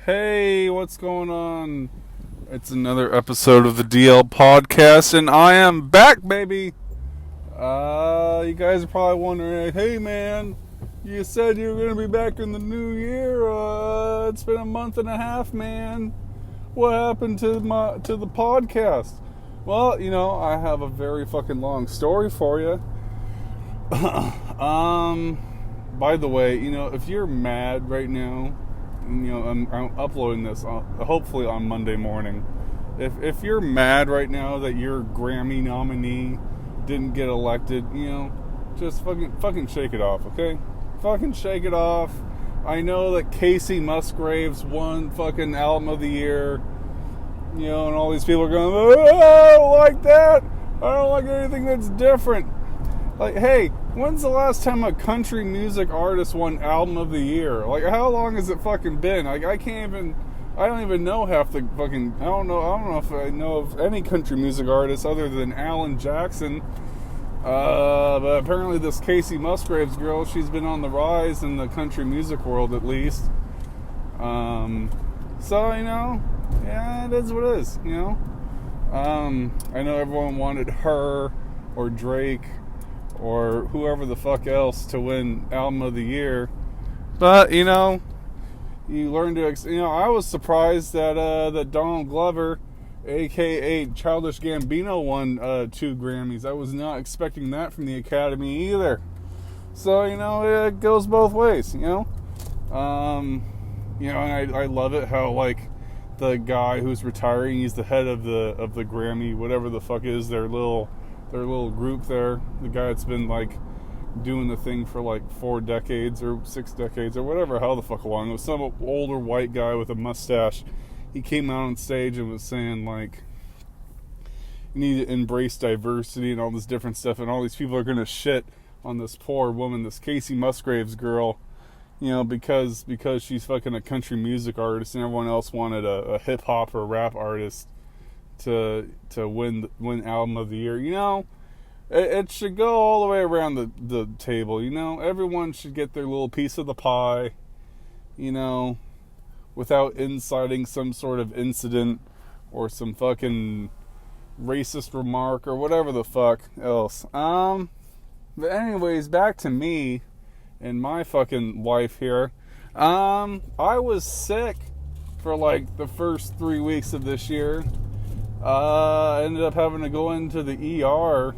Hey, what's going on? It's another episode of the DL podcast, and I am back, baby. You guys are probably wondering, hey, man, you said you were going to be back in the new year. It's been a month and a half, man. What happened to the podcast? Well, I have a very fucking long story for you. By the way, if you're mad right now, I'm uploading this hopefully on Monday morning. If you're mad right now that your Grammy nominee didn't get elected, just fucking shake it off, okay? Fucking shake it off. I know that Casey Musgraves won fucking album of the year, and all these people are going, oh, I don't like that. I don't like anything that's different. Like, hey, when's the last time a country music artist won album of the year? Like, how long has it fucking been? Like, I don't even know half the fucking, I don't know if I know of any country music artists other than Alan Jackson. But apparently this Casey Musgraves girl, she's been on the rise in the country music world at least. So, yeah, it is what it is, I know everyone wanted her or Drake or whoever the fuck else to win album of the year, but you learn to I was surprised that Donald Glover, aka Childish Gambino, won 2 Grammys. I was not expecting that from the Academy either. So it goes both ways. And I love it how like the guy who's retiring, he's the head of the Grammy, whatever the fuck is their little group there. The guy that's been like doing the thing for like 4 decades or 6 decades or whatever, how the fuck long. It was some older white guy with a mustache. He came out on stage and was saying like, you need to embrace diversity and all this different stuff, and all these people are gonna shit on this poor woman, this Casey Musgraves girl, because she's fucking a country music artist and everyone else wanted a hip hop or rap artist to win album of the year. It should go all the way around the table. Everyone should get their little piece of the pie, without inciting some sort of incident or some fucking racist remark or whatever the fuck else. But anyways, back to me and my fucking life here. I was sick for like the first 3 weeks of this year. I ended up having to go into the ER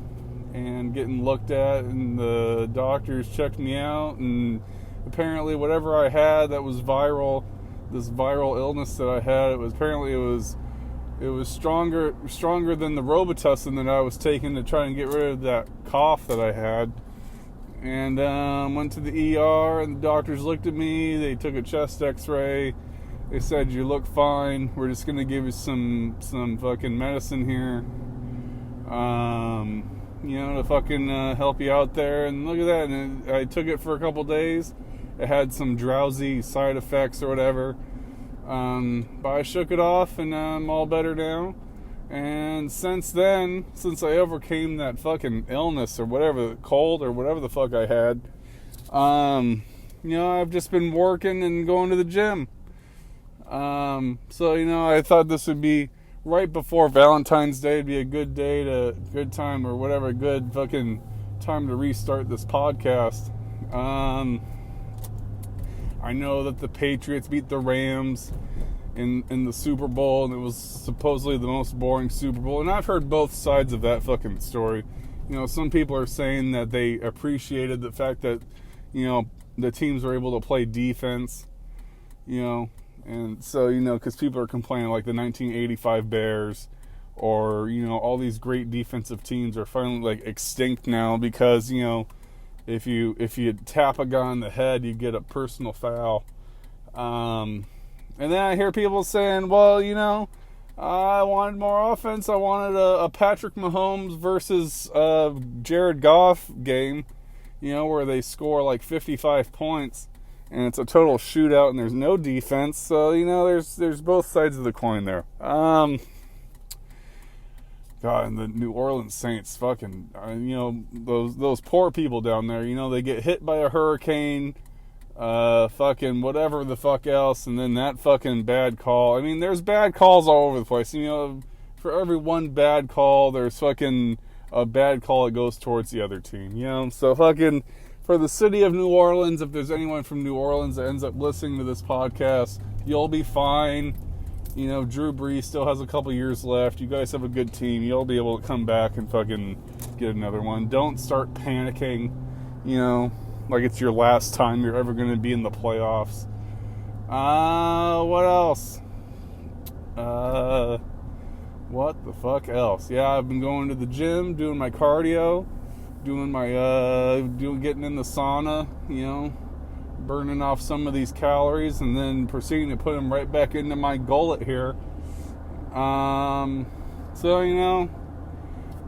and getting looked at, and the doctors checked me out, and apparently whatever I had that was viral, this viral illness that I had, it was stronger than the Robitussin that I was taking to try and get rid of that cough that I had. And went to the ER, and the doctors looked at me, they took a chest x-ray. They said, you look fine. We're just going to give you some fucking medicine here, to fucking help you out there. And look at that. And I took it for a couple days. It had some drowsy side effects or whatever. But I shook it off, and I'm all better now. And since then, since I overcame that fucking illness or whatever, cold or whatever the fuck I had, I've just been working and going to the gym. So I thought this would be right before Valentine's Day. It'd be a good time or whatever, good fucking time to restart this podcast. I know that the Patriots beat the Rams in the Super Bowl, and it was supposedly the most boring Super Bowl, and I've heard both sides of that fucking story. Some people are saying that they appreciated the fact that the teams were able to play defense, and so, because people are complaining like the 1985 Bears or, all these great defensive teams are finally like extinct now because, if you tap a guy on the head, you get a personal foul. And then I hear people saying, well, I wanted more offense. I wanted a Patrick Mahomes versus Jared Goff game, where they score like 55 points. And it's a total shootout, and there's no defense. So, there's both sides of the coin there. God, and the New Orleans Saints, fucking, those poor people down there, they get hit by a hurricane. fucking whatever the fuck else, and then that fucking bad call. I mean, there's bad calls all over the place. You know, for every one bad call, there's fucking a bad call that goes towards the other team. You know, so fucking for the city of New Orleans, if there's anyone from New Orleans that ends up listening to this podcast, you'll be fine. You know, Drew Brees still has a couple years left. You guys have a good team. You'll be able to come back and fucking get another one. Don't start panicking, you know, like it's your last time you're ever going to be in the playoffs. What else? What the fuck else? Yeah, I've been going to the gym, doing my cardio, doing my, getting in the sauna, you know, burning off some of these calories, and then proceeding to put them right back into my gullet here. So, you know,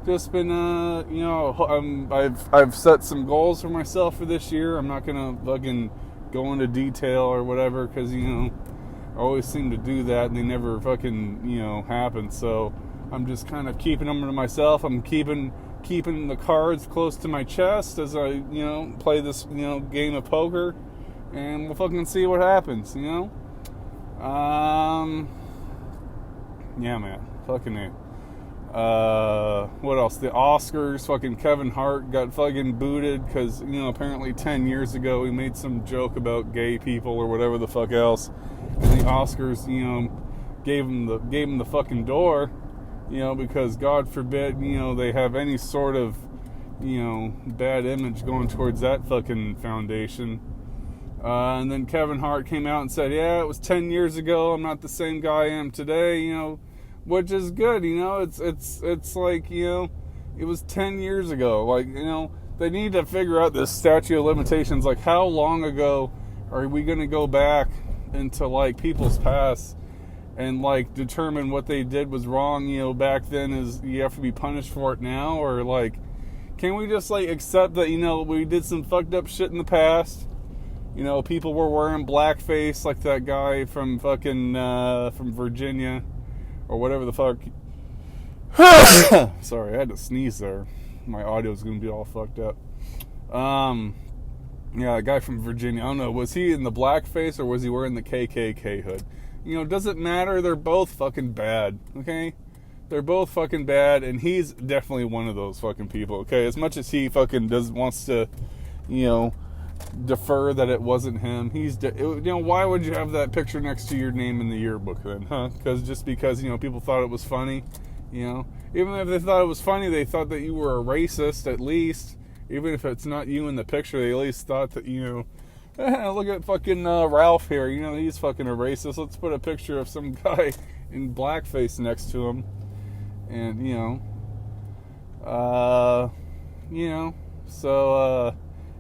just been, you know, I've set some goals for myself for this year. I'm not gonna fucking go into detail or whatever, because, you know, I always seem to do that and they never fucking, you know, happen. So I'm just kind of keeping them to myself. I'm keeping the cards close to my chest as I, you know, play this, you know, game of poker, and we'll fucking see what happens, you know. Yeah, man, fucking it. What else? The Oscars, fucking Kevin Hart got fucking booted because, you know, apparently 10 years ago he made some joke about gay people or whatever the fuck else, and the Oscars, you know, gave him the fucking door, you know, because God forbid, you know, they have any sort of, you know, bad image going towards that fucking foundation. And then Kevin Hart came out and said, yeah, it was 10 years ago, I'm not the same guy I am today, you know, which is good, you know. It's like, you know, it was 10 years ago. Like, you know, they need to figure out this statute of limitations. Like, how long ago are we going to go back into, like, people's past and, like, determine what they did was wrong, you know, back then, is you have to be punished for it now? Or, like, can we just, like, accept that, you know, we did some fucked up shit in the past? You know, people were wearing blackface, like that guy from fucking, from Virginia, or whatever the fuck. Sorry, I had to sneeze there. My audio's gonna be all fucked up. Yeah, a guy from Virginia. I don't know, was he in the blackface or was he wearing the KKK hood? You know, doesn't matter. They're both fucking bad, okay? They're both fucking bad, and he's definitely one of those fucking people, okay? As much as he fucking wants to, you know, defer that it wasn't him. You know, why would you have that picture next to your name in the yearbook then, huh? Because, you know, people thought it was funny, you know? Even if they thought it was funny, they thought that you were a racist, at least. Even if it's not you in the picture, they at least thought that, you know, look at fucking Ralph here, you know, he's fucking a racist. Let's put a picture of some guy in blackface next to him. And, you know, so,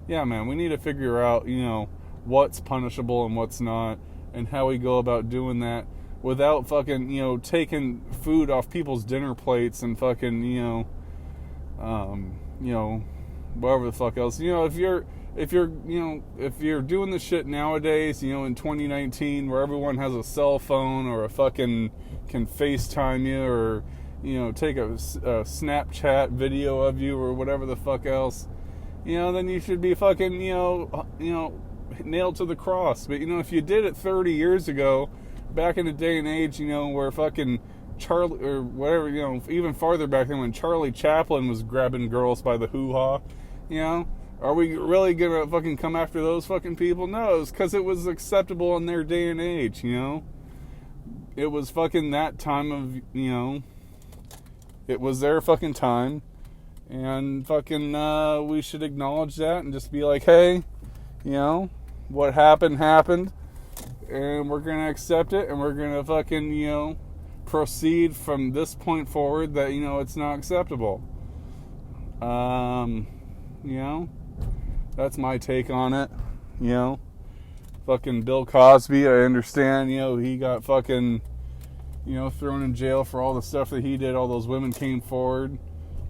yeah, man, we need to figure out, you know, what's punishable and what's not, and how we go about doing that without fucking, you know, taking food off people's dinner plates and fucking, you know, whatever the fuck else. You know, if you're doing the shit nowadays, you know, in 2019, where everyone has a cell phone or a fucking can FaceTime you, or, you know, take a Snapchat video of you or whatever the fuck else, you know, then you should be fucking, you know, nailed to the cross. But, you know, if you did it 30 years ago, back in the day and age, you know, where fucking Charlie, or whatever, you know, even farther back then when Charlie Chaplin was grabbing girls by the hoo-ha, you know, are we really gonna fucking come after those fucking people? No, it's because it was acceptable in their day and age, you know. It was fucking that time of, you know, it was their fucking time. And fucking, we should acknowledge that and just be like, hey, you know, what happened, and we're gonna accept it, and we're gonna fucking, you know, proceed from this point forward that, you know, it's not acceptable. You know, that's my take on it, you know. Fucking Bill Cosby, I understand, you know, he got fucking, you know, thrown in jail for all the stuff that he did. All those women came forward.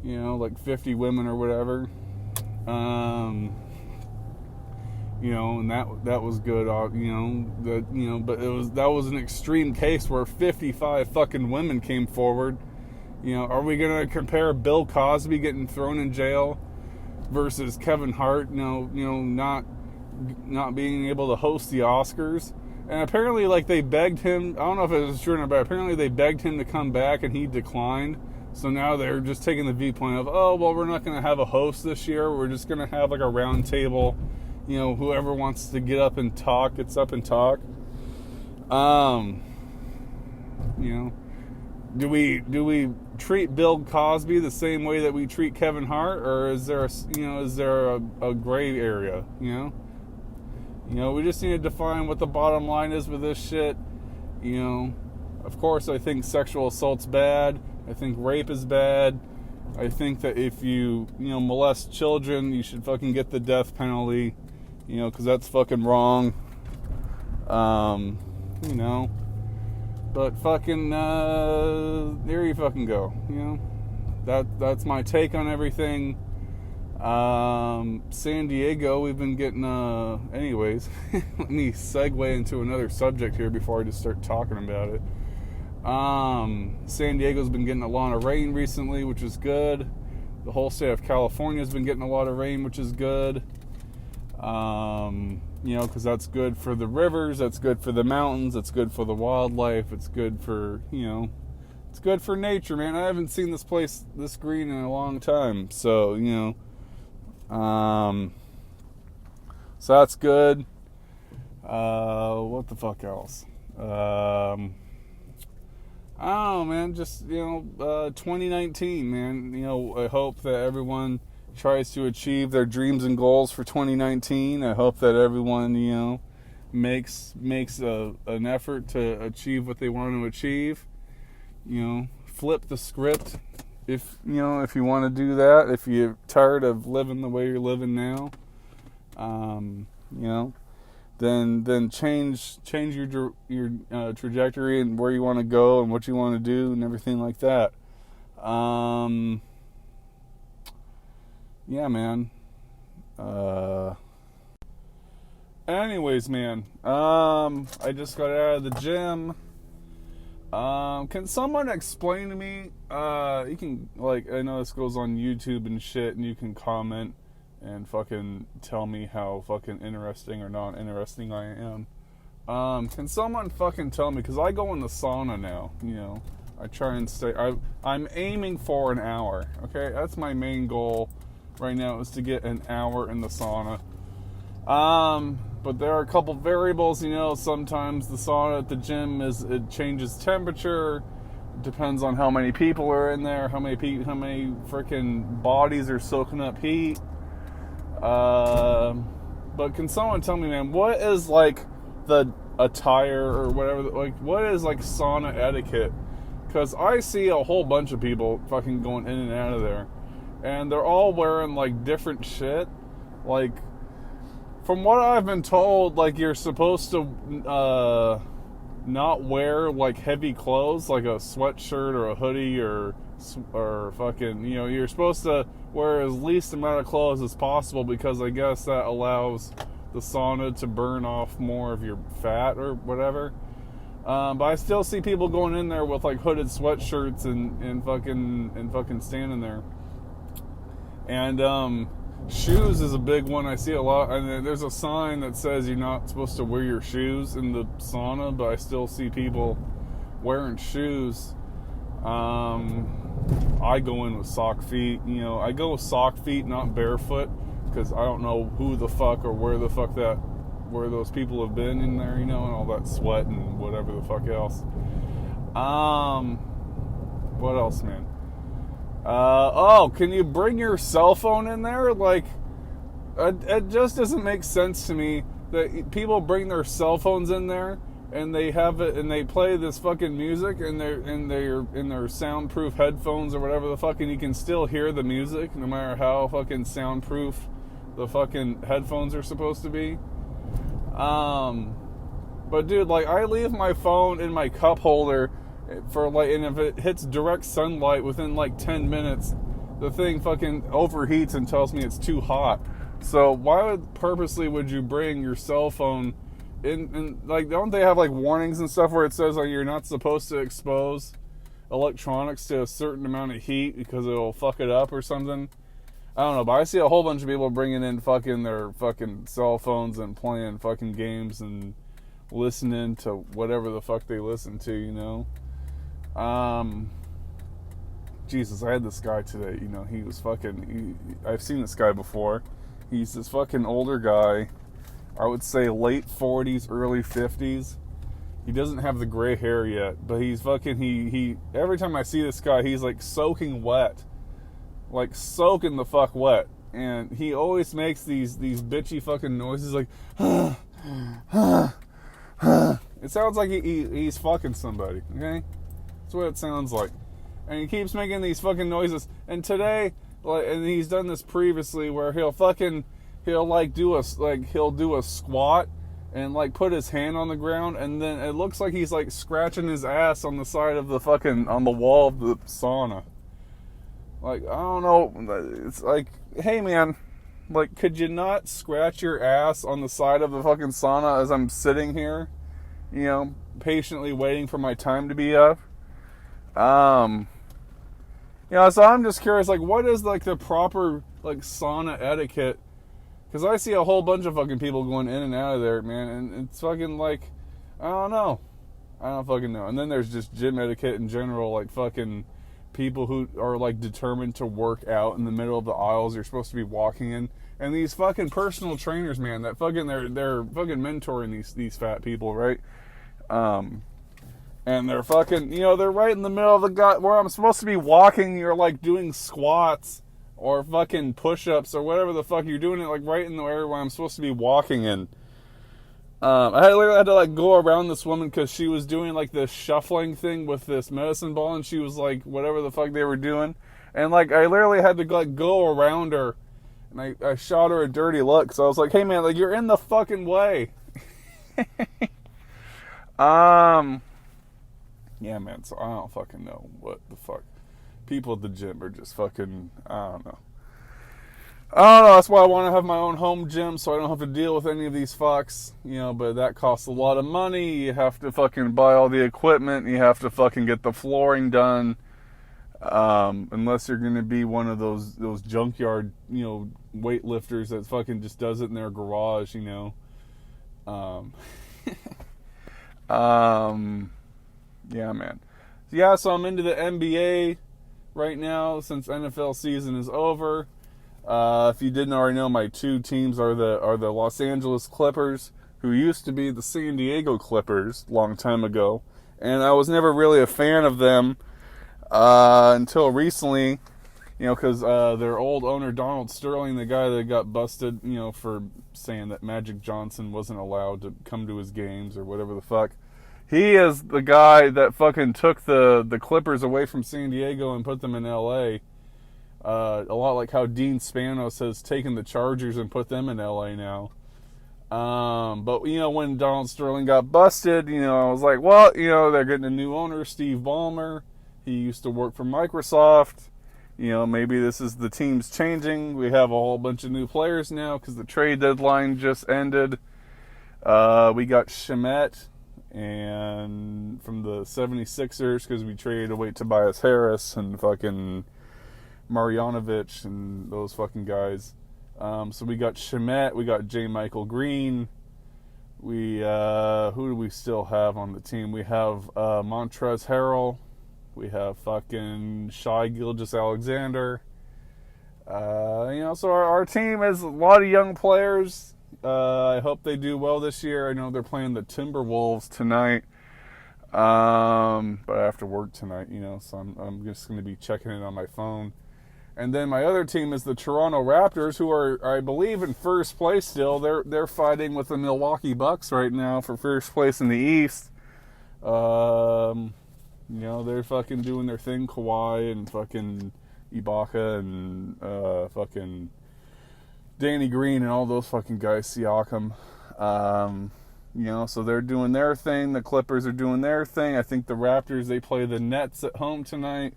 You know, like 50 women or whatever. You know, and that was good. You know, but that was an extreme case where 55 fucking women came forward. You know, are we gonna compare Bill Cosby getting thrown in jail versus Kevin Hart? You know, not not being able to host the Oscars. And apparently, like, they begged him, I don't know if it was true or not, but apparently they begged him to come back and he declined. So now they're just taking the viewpoint of, oh, well, we're not going to have a host this year. We're just going to have like a round table. You know, whoever wants to get up and talk, gets up and talk. You know, do we treat Bill Cosby the same way that we treat Kevin Hart, or is there a gray area? You know, we just need to define what the bottom line is with this shit. You know, of course, I think sexual assault's bad. I think rape is bad. I think that if you molest children, you should fucking get the death penalty. You know, because that's fucking wrong. You know. But fucking, there you fucking go. You know. That's my take on everything. San Diego, we've been getting, anyways. Let me segue into another subject here before I just start talking about it. San Diego's been getting a lot of rain recently, which is good. The whole state of California's been getting a lot of rain, which is good. You know, because that's good for the rivers, that's good for the mountains, it's good for the wildlife, it's good for, it's good for nature, man. I haven't seen this place this green in a long time, so, so that's good. What the fuck else? I don't know, man, just, 2019, man, I hope that everyone tries to achieve their dreams and goals for 2019. I hope that everyone, makes an effort to achieve what they want to achieve. Flip the script if you want to do that. If you're tired of living the way you're living now, then change your trajectory and where you want to go and what you want to do and everything like that. Yeah, man. Anyways, man. I just got out of the gym. Can someone explain to me? You can, I know this goes on YouTube and shit, and you can comment and fucking tell me how fucking interesting or not interesting I am. Can someone fucking tell me? Because I go in the sauna now, I try and stay. I'm aiming for an hour, okay? That's my main goal right now, is to get an hour in the sauna. But there are a couple variables, sometimes the sauna at the gym it changes temperature. It depends on how many people are in there, how many freaking bodies are soaking up heat. But can someone tell me, man, what is the attire or whatever, what is sauna etiquette? Because I see a whole bunch of people fucking going in and out of there. And they're all wearing, different shit. From what I've been told, you're supposed to not wear, heavy clothes, like a sweatshirt or a hoodie or fucking, you're supposed to wear as least amount of clothes as possible, because I guess that allows the sauna to burn off more of your fat or whatever. But I still see people going in there with, hooded sweatshirts and fucking standing there. And shoes is a big one. I see a lot. And there's a sign that says you're not supposed to wear your shoes in the sauna, but I still see people wearing shoes. I go in with sock feet. I go with sock feet, not barefoot, because I don't know who the fuck or where those people have been in there, and all that sweat and whatever the fuck else. What else, man? Can you bring your cell phone in there? It just doesn't make sense to me that people bring their cell phones in there and they have it and they play this fucking music and they're in their soundproof headphones or whatever the fuck, and you can still hear the music no matter how fucking soundproof the fucking headphones are supposed to be. But dude, I leave my phone in my cup holder and if it hits direct sunlight within 10 minutes, the thing fucking overheats and tells me it's too hot. So why would you bring your cell phone in? Don't they have warnings and stuff where it says you're not supposed to expose electronics to a certain amount of heat because it'll fuck it up or something? I don't know, but I see a whole bunch of people bringing in fucking their fucking cell phones and playing fucking games and listening to whatever the fuck they listen to, you know. Jesus, I had this guy today, you know, he was fucking, I've seen this guy before. He's this fucking older guy, I would say late 40s, early 50s. He doesn't have the gray hair yet, but he's fucking, he every time I see this guy, he's like soaking wet. Like soaking the fuck wet. And he always makes these bitchy fucking noises like, it sounds like he's fucking somebody, okay? That's what it sounds like. And he keeps making these fucking noises. And today, like, and he's done this previously, where he'll do a squat and like put his hand on the ground, and then it looks like he's like scratching his ass on the side of the fucking, on the wall of the sauna. Like, I don't know, it's like, hey man, like, could you not scratch your ass on the side of the fucking sauna as I'm sitting here, you know, patiently waiting for my time to be up? You know, so I'm just curious, like, what is, like, the proper, like, sauna etiquette? Because I see a whole bunch of fucking people going in and out of there, man, and it's fucking, like, I don't know. I don't fucking know. And then there's just gym etiquette in general, like, fucking people who are, like, determined to work out in the middle of the aisles you're supposed to be walking in. And these fucking personal trainers, man, that fucking, they're fucking mentoring these fat people, right? And they're fucking, you know, they're right in the middle of the where I'm supposed to be walking, you're like doing squats or fucking push-ups or whatever the fuck you're doing, it like right in the area where I'm supposed to be walking in. I literally had to like go around this woman because she was doing like this shuffling thing with this medicine ball, and she was like whatever the fuck they were doing, and like I literally had to like go around her, and I shot her a dirty look. So I was like, hey man, like you're in the fucking way. Yeah, man, so I don't fucking know what the fuck. People at the gym are just fucking, I don't know. That's why I want to have my own home gym so I don't have to deal with any of these fucks, you know, but that costs a lot of money. You have to fucking buy all the equipment. You have to fucking get the flooring done. Unless you're going to be one of those junkyard, you know, weightlifters that fucking just does it in their garage, you know. Yeah, man. Yeah, so I'm into the NBA right now since NFL season is over. If you didn't already know, my two teams are the Los Angeles Clippers, who used to be the San Diego Clippers a long time ago. And I was never really a fan of them until recently, you know, because their old owner, Donald Sterling, the guy that got busted, you know, for saying that Magic Johnson wasn't allowed to come to his games or whatever the fuck. He is the guy that fucking took the Clippers away from San Diego and put them in L.A. A lot like how Dean Spanos has taken the Chargers and put them in L.A. now. But, you know, when Donald Sterling got busted, you know, I was like, well, you know, they're getting a new owner, Steve Ballmer. He used to work for Microsoft. You know, maybe this is the team's changing. We have a whole bunch of new players now because the trade deadline just ended. We got Shamet and from the 76ers because we traded away Tobias Harris and fucking Marjanovic and those fucking guys. So we got Shamet, we got J. Michael Green. We who do we still have on the team? We have Montrezl Harrell. We have fucking Shai Gilgeous-Alexander. You know, so our team has a lot of young players. I hope they do well this year. I know they're playing the Timberwolves tonight. But I have to work tonight, you know, so I'm just going to be checking it on my phone. And then my other team is the Toronto Raptors, who are, I believe, in first place still. They're fighting with the Milwaukee Bucks right now for first place in the East. You know, they're fucking doing their thing. Kawhi and fucking Ibaka and fucking Danny Green and all those fucking guys, Siakam. You know, so they're doing their thing. The Clippers are doing their thing. I think the Raptors, they play the Nets at home tonight.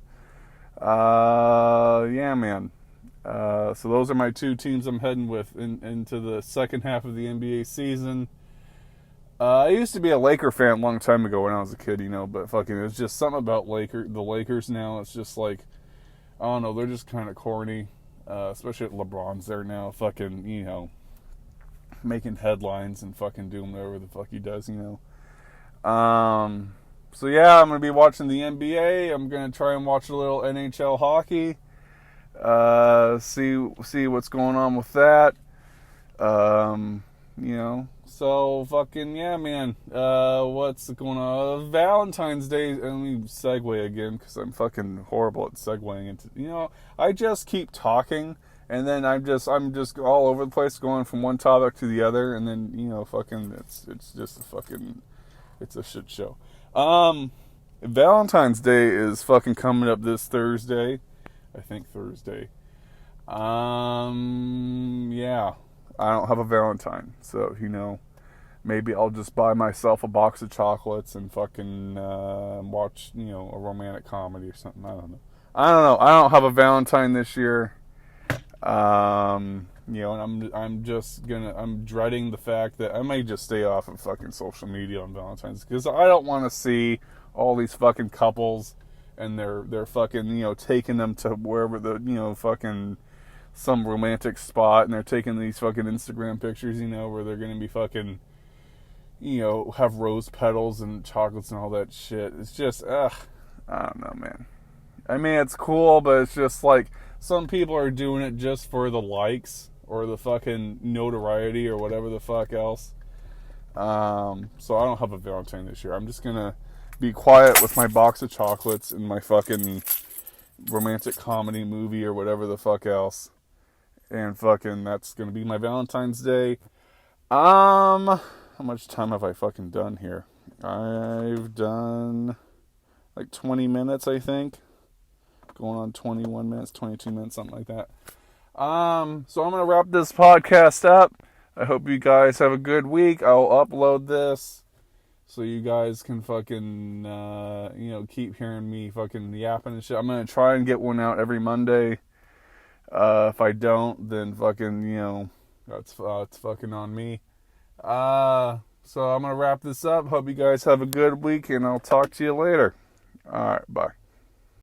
Yeah, man. So those are my two teams I'm heading with into the second half of the NBA season. I used to be a Laker fan a long time ago when I was a kid, you know, but fucking it's just something about the Lakers now. It's just like, I don't know, they're just kind of corny. Especially if LeBron's there now, fucking, making headlines and fucking doing whatever the fuck he does, So yeah, I'm gonna be watching the NBA. I'm gonna try and watch a little NHL hockey. See what's going on with that. So fucking yeah, man. What's going on? Valentine's Day. Let me segue again because I'm fucking horrible at segueing into. I just keep talking, and then I'm just all over the place, going from one topic to the other, and then fucking it's just it's a shit show. Valentine's Day is fucking coming up this Thursday. I think Thursday. Yeah. I don't have a Valentine, so maybe I'll just buy myself a box of chocolates and fucking watch a romantic comedy or something. I don't know. I don't have a Valentine this year. And I'm dreading the fact that I may just stay off of fucking social media on Valentine's because I don't want to see all these fucking couples and they're fucking taking them to wherever the fucking some romantic spot, and they're taking these fucking Instagram pictures, where they're gonna be fucking, have rose petals and chocolates and all that shit. It's just, I don't know, man. I mean, it's cool, but it's just like, some people are doing it just for the likes, or the fucking notoriety, or whatever the fuck else. So I don't have a Valentine this year. I'm just gonna be quiet with my box of chocolates and my fucking romantic comedy movie, or whatever the fuck else. And fucking, that's gonna be my Valentine's Day. How much time have I fucking done here? I've done like 20 minutes, I think. Going on 21 minutes, 22 minutes, something like that. So I'm gonna wrap this podcast up. I hope you guys have a good week. I'll upload this so you guys can fucking, keep hearing me fucking yapping and shit. I'm gonna try and get one out every Monday. If I don't, then fucking, it's fucking on me. So I'm gonna wrap this up. Hope you guys have a good week, and I'll talk to you later. Alright, bye.